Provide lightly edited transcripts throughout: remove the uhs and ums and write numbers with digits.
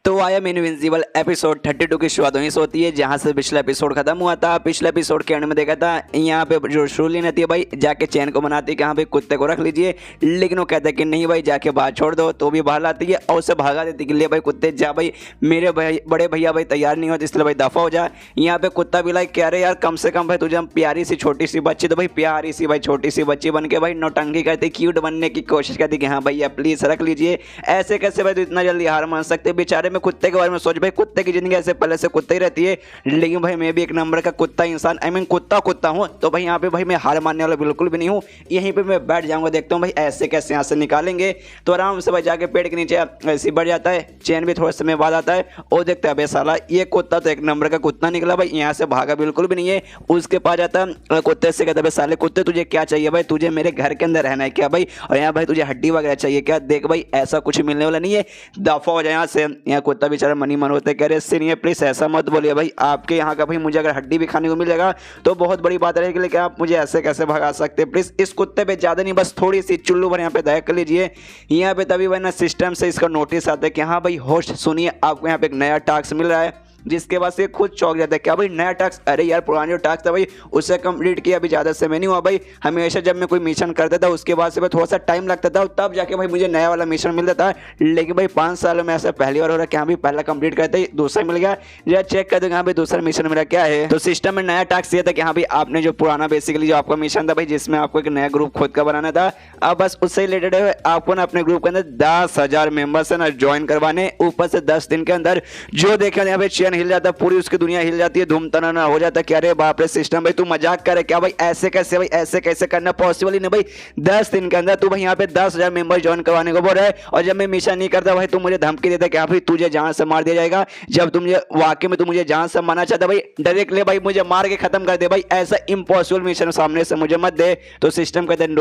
तो I am invincible episode 32 की शुरुआत वहीं से होती है जहां से पिछला एपिसोड खत्म हुआ था। पिछले एपिसोड के एंड में देखा था यहाँ पे जो शूलिन रहती है भाई जाके चैन को मनाती है कि हाँ भाई कुत्ते को रख लीजिए, लेकिन वो कहता है कि नहीं भाई जाके बाहर छोड़ दो, तो भी बाहर लाती है और उसे भगा देती है कि ले भाई कुत्ते जा भाई, मेरे भाई बड़े भैया भाई तैयार नहीं होते इसलिए भाई दफा हो जा। यहाँ पे कुत्ता भी लाइक कह रहे यार कम से कम भाई तुझे हम प्यारी सी छोटी सी बच्ची, तो भाई प्यारी सी भाई छोटी सी बच्ची बन के भाई नौटंकी करती, क्यूट बनने की कोशिश करती कि हाँ भैया प्लीज रख लीजिए। ऐसे कैसे भाई तो इतना जल्दी हार मान सकते, बेचारे में कुत्ते के बारे में सोच भाई, कुत्ते की जिंदगी ऐसे पहले से कुत्ते ही रहती है, लेकिन भाई मैं भी एक नंबर का कुत्ता इंसान आई मीन कुत्ता हूँ, तो भाई यहाँ पे भाई मैं हार मानने वाला बिल्कुल भी नहीं हूँ। यहीं पे मैं बैठ जाऊंगा, देखता हूँ भाई ऐसे कैसे यहाँ से निकालेंगे। तो आराम से भाई जाके पेड़ के नीचे ऐसे बढ़ जाता है, चैन भी थोड़े समय बाद आता है और देखते हैं साला ये कुत्ता तो एक नंबर का कुत्ता निकला भाई, यहाँ से भागा बिल्कुल भी नहीं है। उसके पास जाता है कुत्ते से, कहता है साले कुत्ते तुझे क्या चाहिए भाई, तुझे मेरे घर के अंदर रहना है क्या भाई, और यहाँ भाई तुझे हड्डी वगैरह चाहिए क्या, देख भाई ऐसा कुछ मिलने वाला नहीं है, दफा हो जाए यहाँ से। यहाँ कुत्ता बेचारा मनी मन होते कह रहे सीनियर प्लीज ऐसा मत बोलिए भाई, आपके यहाँ का भाई मुझे अगर हड्डी भी खाने को मिल जाएगा तो बहुत बड़ी बात रहेगी, लेकिन आप मुझे ऐसे कैसे भगा सकते, प्लीज इस कुत्ते पे ज्यादा नहीं बस थोड़ी सी चुल्लू भर यहाँ पे दया कर लीजिए। यहाँ पे तभी भाई ना सिस्टम से इसका नोटिस आता है कि हाँ भाई होस्ट सुनिए आपको यहाँ पे एक नया टास्क मिल रहा है, जिसके बाद से खुद चौंक जाता है क्या भाई नया टास्क, अरे यार पुराना जो टास्क था भाई उससे कंप्लीट किया, अभी ज़्यादा समय नहीं हुआ भाई, हमेशा जब मैं कोई मिशन करता था उसके बाद से भाई थोड़ा सा टाइम लगता था तब जाके भाई मुझे नया वाला मिशन मिलता था, लेकिन भाई 5 सालों में ऐसा पहली बार हो रहा है कि हाँ भाई पहला कंप्लीट करते ही दूसरा मिल गया, जरा चेक कर दो यहाँ भाई दूसरा मिशन मेरा क्या है। तो सिस्टम में नया टास्क ये था कि हाँ भाई आपने जो पुराना बेसिकली जो आपका मिशन था भाई जिसमें आपको एक नया ग्रुप खुद का बनाना था, अब बस उससे रिलेटेड है आपको ना अपने ग्रुप के अंदर 10,000 मेंबर्स है ना ज्वाइन करवाने, ऊपर से 10 दिन के अंदर जो देखा यहाँ पे चैन हिल जाता पूरी उसकी दुनिया हिल जाती है, धूम तनाना हो जाता है क्या रे बाप रे सिस्टम भाई तू मजाक करे क्या भाई, ऐसे कैसे भाई ऐसे कैसे करना पॉसिबल ही नहीं भाई, 10 दिन के अंदर तू भाई यहाँ पे 10,000 मेंबर ज्वाइन करवाने को बोल रहा है, और जब मैं मिशन नहीं करता भाई तू मुझे धमकी देता क्या भाई तुझे जान से मार दिया जाएगा, जब तुम वाकई में तू मुझे जान से मारना चाहता भाई डायरेक्टली भाई मुझे मार के खत्म कर दे भाई, ऐसा इम्पॉसिबल मिशन सामने से मुझे मत दे। तो सिस्टम कहते हैं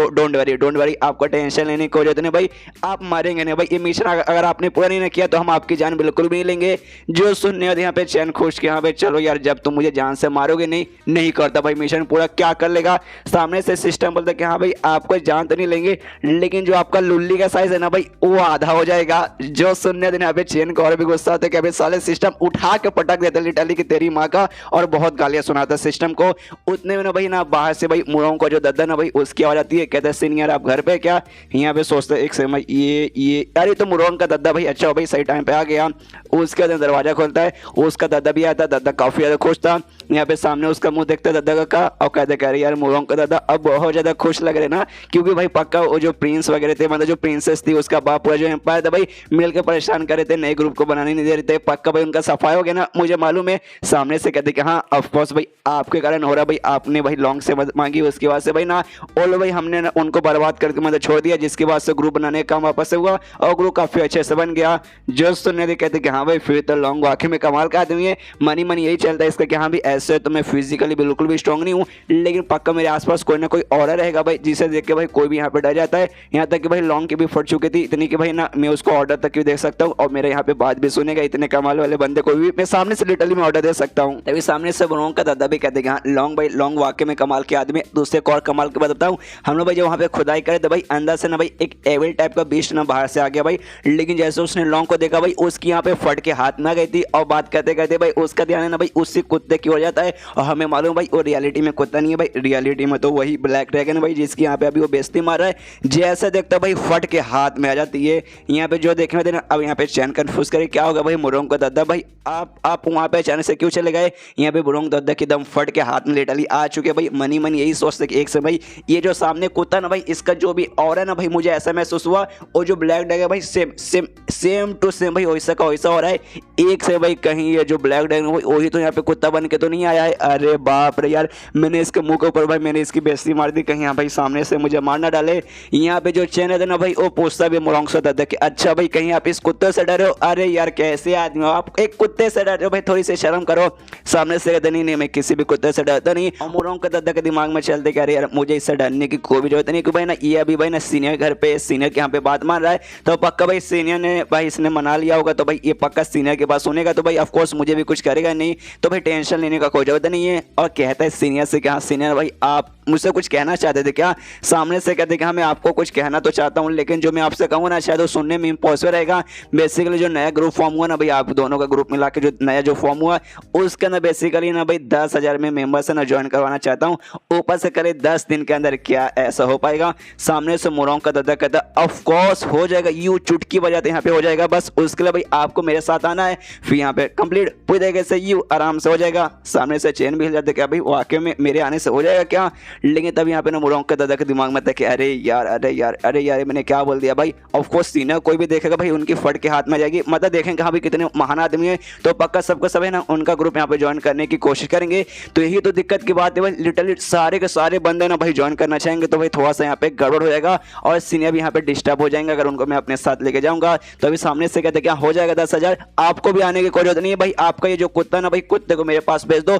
डोंट वरी आपको टेंशन लेने की जरूरत नहीं भाई, आप मारेंगे नहीं भाई, ये मिशन अगर आपने पूरा नहीं किया तो हम आपकी जान बिल्कुल भी नहीं लेंगे। जो सुनने वाले यहाँ पे चैन खुश के हाँ भाई चलो यार जब तुम मुझे जान से मारोगे नहीं करता भाई मिशन पूरा, क्या कर लेगा सामने से सिस्टम बोलता कि हाँ भाई आपको जान तो नहीं लेंगे लेकिन जो आपका लुल्ली का साइज है ना भाई वो आधा हो जाएगा। जो सुनने देने यहाँ पे चैन को और भी गुस्सा होता है कि अभी साले सिस्टम उठा के पटक देते लिटरली की तेरी माँ का, और बहुत गालियां सुनाता सिस्टम को। उतने में ना भाई ना बाहर से भाई मुरों को जो दद्दा ना भाई उसकी आवाज आती है, कहते हैं सीनियर आप घर पे क्या, यहाँ पे सोचते एक समय ये यार ये तो मुरों का दद्दा भाई, अच्छा भाई सही टाइम पे आ गया। उसके अंदर दरवाजा खोलता है, उसका दादा भी आता है, दादा काफी ज्यादा खुश था, यहाँ पे सामने उसका मुंह देखता दादा का और कहते कह रहे यार मुरों का दादा अब बहुत ज्यादा खुश लग रहे ना, क्योंकि भाई पक्का वो जो प्रिंस वगैरह थे मतलब जो प्रिंसेस थी उसका बाप पूरा जो एम्पायर था भाई मिलकर परेशान कर रहे थे, नए ग्रुप को बनाने नहीं दे रहे थे, पक्का भाई उनका सफाई हो गया ना मुझे मालूम है। सामने से कहते कि हाँ ऑफकोर्स भाई आपके कारण हो रहा भाई, आपने भाई लॉन्ग से मदद मांगी, उसके बाद से भाई ना ओलो भाई हमने उनको बर्बाद करके मदद छोड़ दिया, जिसके बाद से ग्रुप बनाने का काम वापस से हुआ और ग्रुप काफी अच्छे से बन गया। जो सुनने कहते कि हाँ भाई फिर तो लॉन्ग वाकई में कमाल का आदमी है, मनी यही चलता है इसका कि हाँ भाई ऐसे तो मैं फिजिकली बिल्कुल भी स्ट्रांग नहीं हूँ, लेकिन पक्का मेरे आसपास कोई ना कोई और रहेगा भाई जिसे देख के भाई कोई भी यहाँ पे डर जाता है। यहाँ तक कि भाई लॉन्ग की भी फट चुकी थी इतनी कि भाई ना मैं उसको ऑर्डर तक भी दे सकता हूँ और मेरे यहाँ पे बात भी सुनेगा, इतने कमाल वाले बंदे को भी मैं सामने से लिटरली मैं ऑर्डर दे सकता हूँ। तभी सामने से लॉन्ग का दादा भी कहते हैं हाँ लॉन्ग भाई लॉन्ग वाकई में कमाल के आदमी। दूसरे को और कमाल के बताता हूँ, हम लोग भाई जब वहाँ पे खुदाई करे तो भाई अंदर से ना भाई एक एविल टाइप का बीस्ट ना बाहर से आ गया भाई, लेकिन जैसे उसने लॉन्ग को देखा भाई उसकी यहाँ पे फट के हाथ में आ गई थी और बात करते करते भाई उसका ध्यान है ना भाई उसी कुत्ते की हो जाता है, और हमें मालूम भाई वो रियलिटी में कुत्ता नहीं है भाई, रियलिटी में तो वही ब्लैक ड्रैगन भाई जिसकी यहाँ पे अभी वो बेइज्जती मार रहा है, जैसे देखता भाई फट के हाथ में आ जाती है। यहाँ पे जो देखने देना अब यहाँ पे चैन कंफ्यूज करे क्या होगा भाई मुरोंग का दादा भाई आप वहाँ पे अचानक से क्यों चले गए, यहाँ पे मुरोंग दादा की दम फट के हाथ में लिटरली आ चुके भाई। मनी यही सोचते कि एक से भाई ये जो सामने कुत्ता ना भाई इसका जो भी और है ना भाई मुझे ऐसा महसूस हुआ और जो ब्लैक ड्रैगन भाई सेम टू सेम भाई वैसा का वैसा हो रहा है, एक से भाई कहीं ये जो ब्लैक ड्रैगन वही तो यहाँ पे कुत्ता बन के तो नहीं आया है। अरे बाप रे यार मैंने इसके मुंह के ऊपर भाई मैंने इसकी बेइज्जती मार दी, कहीं यहाँ भाई सामने से मुझे मारना डाले। यहाँ पे जो चैन है ना भाई वो पूछता भी मुरोंग से दादा कि अच्छा भाई कहीं आप इस कुत्ते से डरे हो, अरे यार कैसे आदमी हो आप एक कुत्ते से डर रहे हो भाई, थोड़ी सी शर्म करो। सामने से कहते नहीं मैं किसी भी कुत्ते से डरता नहीं, और मुरोंग के दादा के दिमाग में चलते क्या यार मुझे इससे डरने की कोई भी जरूरत नहीं, कि भाई ना ये अभी भाई ना सीनियर घर पे सीनियर के यहाँ पे बात मान रहा है तो पक्का भाई सीनियर ने भाई इसने मना लिया होगा, तो भाई ये पक्का सीनियर के पास सुनेगा तो भाई ऑफकोर्स मुझे भी कुछ करेगा नहीं, तो भाई टेंशन लेने का कोई जरूरत नहीं है। और कहता है सीनियर से कि हाँ सीनियर भाई आप मुझसे कुछ कहना चाहते थे क्या? सामने से कहते कि हाँ मैं आपको कुछ कहना तो चाहता हूँ, लेकिन जो मैं आपसे कहूँ ना शायद वो सुनने में इम्पॉसिबल रहेगा। बेसिकली जो नया ग्रुप फॉर्म हुआ ना भाई, आप दोनों का ग्रुप मिला के जो नया जो फॉर्म हुआ उसके अंदर बेसिकली ना भाई 10,000 में मेंबर से ना ज्वाइन करवाना चाहता हूँ। ऊपर से करे 10 दिन के अंदर, क्या ऐसा हो पाएगा? सामने से मोरोंग का दादा कहता ऑफ कोर्स हो जाएगा, यू चुटकी बजाते यहाँ पे हो जाएगा। बस उसके लिए भाई आपको मेरे साथ आना है, फिर यहाँ पे कंप्लीट पूरी तरीके से यू आराम से हो जाएगा। सामने से चैन भी हिल जाते, क्या भाई वाकई में मेरे आने से हो जाएगा क्या? लेकिन तब यहाँ पे ना मोरोंग का दादा के दिमाग में था कि अरे यार अरे यार अरे यार मैंने क्या बोल दिया भाई। ऑफकोर्स सीनियर कोई भी देखेगा भाई उनकी फट के हाथ में जाएगी, मतलब देखेंगे हाँ भाई कितने महान आदमी है, तो पक्का सबको सब है ना उनका ग्रुप यहाँ पे ज्वाइन करने की कोशिश करेंगे। तो यही तो दिक्कत की बात है भाई, लिटरली सारे के सारे बंदे ना भाई ज्वाइन करना चाहेंगे, तो भाई थोड़ा सा यहाँ पे गड़बड़ हो जाएगा और सीनियर भी यहाँ पे डिस्टर्ब हो जाएंगे अगर उनको मैं अपने साथ लेके जाऊंगा। तो अभी सामने से कहते क्या हो जाएगा 10,000, आपको भी आने की कोई जरूरत नहीं है भाई। आपका ये जो कुत्ता ना भाई, कुत्ते को मेरे पास भेज दो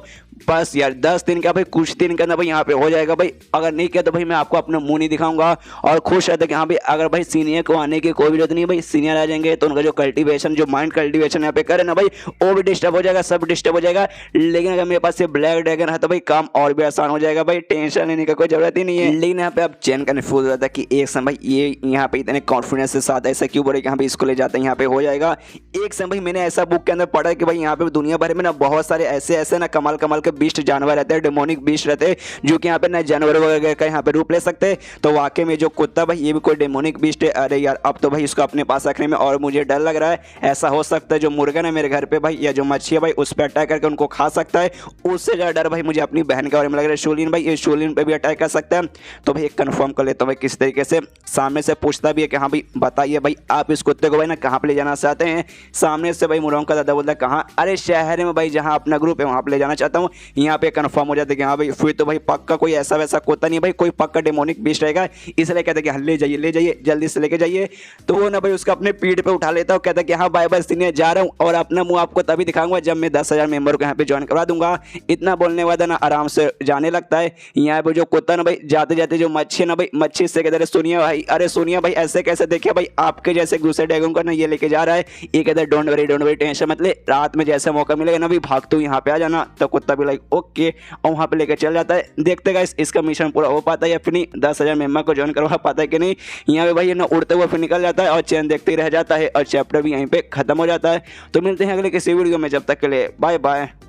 बस यार, 10 दिन का भाई कुछ दिन का ना भाई यहाँ पे हो जाएगा भाई। अगर नहीं किया तो भाई मैं आपको अपना मुंह नहीं दिखाऊंगा। और खुश रहते कि हाँ भाई अगर भाई सीनियर को आने की कोई भी जरूरत नहीं भाई, सीनियर आ जाएंगे तो उनका जो कल्टीवेशन जो माइंड कल्टीवेशन यहाँ पे करे ना भाई वो भी डिस्टर्ब हो जाएगा, सब डिस्टर्ब हो जाएगा। लेकिन अगर मेरे पास ये ब्लैक ड्रैगन है तो भाई काम और भी आसान हो जाएगा भाई, टेंशन लेने का कोई जरूरत ही नहीं है। लेकिन यहाँ पे अब चैन कन्फ्यूज रहता है कि एक समय भाई ये यहाँ पे इतने कॉन्फिडेंस के साथ ऐसा क्यों बोले कि यहाँ पे इसको ले जाते हैं यहाँ पे हो जाएगा। एक समय भाई मैंने ऐसा बुक के अंदर पढ़ा है कि भाई यहाँ पे दुनिया भर में ना बहुत सारे ऐसे ऐसे ना कमाल कमाल के बीस्ट जानवर रहते हैं, डेमोनिक बीस्ट रहते हैं जो कि यहाँ पे ना जानवर वगैरह का यहाँ पे रूप ले सकते हैं। तो वाकई में जो कुत्ता भाई ये भी कोई डेमोनिक बीस्ट है। अरे यार अब तो भाई इसको अपने पास रखने में और मुझे डर लग रहा है। ऐसा हो सकता है जो मुर्गा ना मेरे घर पे भाई या जो मच्छी है भाई उस पर अटैक करके उनको खा सकता है। उससे ज़्यादा डर भाई मुझे अपनी बहन के बारे में लग रहा है, शोलिन भाई, ये शोलिन पे भी अटैक कर सकता है। तो भाई कंफर्म कर लेता हूँ भाई किस तरीके से। सामने से पूछता भी है कि हाँ भाई बताइए भाई आप इस कुत्ते को भाई ना कहाँ पे ले जाना चाहते हैं। सामने से भाई मोरोंग का दादा बोलता है कहाँ? अरे शहर में भाई जहाँ अपना ग्रुप है वहाँ पे ले जाना चाहता हूँ। यहाँ पे कंफर्म हो जाता है कि हाँ भाई फिर तो भाई पक्का कोई ऐसा वैसा कुत्ता नहीं भाई, कोई पक्का डेमोनिक बीस्ट रहेगा। इसलिए कहते हैं कि ले जाइए जल्दी से लेके जाइए। तो वो ना भाई उसका अपने पीठ पे उठा लेता है, कहता है कि हाँ बाय बाय सीनियर जा रहा हूँ और अपना मुंह आपको तभी दिखाऊंगा जब मैं 10,000 मेंबर को यहाँ पे ज्वाइन करवा दूंगा। इतना बोलने वाला ना आराम से जाने लगता है। यहाँ पे जो कुत्ता ना भाई जाते जाते जो मच्छी ना भाई, मच्छी से कहते सुनिए भाई, अरे सुनिए भाई ऐसे कैसे, देखिए भाई आपके जैसे दूसरे ड्रैगन को ना ये लेके जा रहा है। ये कहते डोंट वरी टेंशन मत ले, रात में जैसे मौका मिलेगा ना भाई भाग तू यहाँ पे आ जाना। तो कुत्ता भी लाइक ओके और वहाँ पे लेकर चल जाता है। देखते गाइस इसका मिशन पूरा हो पाता है या फिर नहीं, 10,000 मेंबर को ज्वाइन करवा पाता है कि नहीं। यहाँ पे भाई ये ना उड़ते हुए फिर निकल जाता है और चैन देखते ही रह जाता है और चैप्टर भी यहीं पे खत्म हो जाता है। तो मिलते हैं अगले किसी वीडियो में, जब तक के लिए बाय बाय।